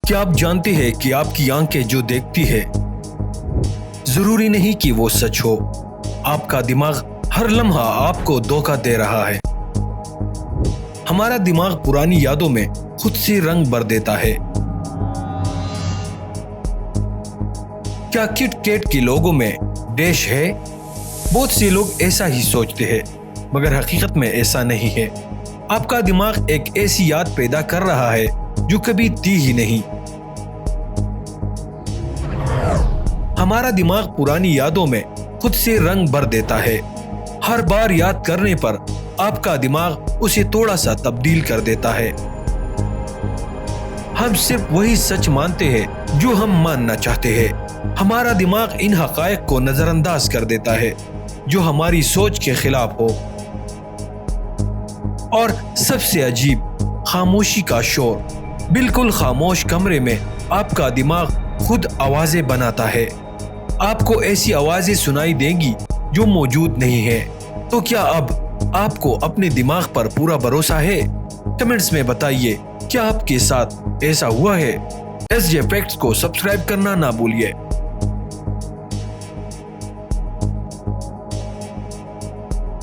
کیا آپ جانتے ہیں کہ آپ کی آنکھیں جو دیکھتی ہے ضروری نہیں کہ وہ سچ ہو۔ آپ کا دماغ ہر لمحہ آپ کو دھوکہ دے رہا ہے۔ ہمارا دماغ پرانی یادوں میں خود سے رنگ بھر دیتا ہے۔ کیا کٹ کیٹ کے لوگوں میں ڈیش ہے؟ بہت سے لوگ ایسا ہی سوچتے ہیں، مگر حقیقت میں ایسا نہیں ہے۔ آپ کا دماغ ایک ایسی یاد پیدا کر رہا ہے جو کبھی تھی ہی نہیں۔ ہمارا دماغ پرانی یادوں میں خود سے رنگ بھر دیتا ہے۔ ہر بار یاد کرنے پر آپ کا دماغ اسے تھوڑا سا تبدیل کر دیتا ہے۔ ہم صرف وہی سچ مانتے ہیں جو ہم ماننا چاہتے ہیں۔ ہمارا دماغ ان حقائق کو نظر انداز کر دیتا ہے جو ہماری سوچ کے خلاف ہو۔ اور سب سے عجیب، خاموشی کا شور۔ بالکل خاموش کمرے میں آپ کا دماغ خود آوازیں بناتا ہے۔ آپ کو ایسی آوازیں سنائی دیں گی جو موجود نہیں ہے۔ تو کیا اب آپ کو اپنے دماغ پر پورا بھروسہ ہے؟ کمنٹس میں بتائیے، کیا آپ کے ساتھ ایسا ہوا ہے؟ SJ فیکٹس کو سبسکرائب کرنا نہ بھولیے۔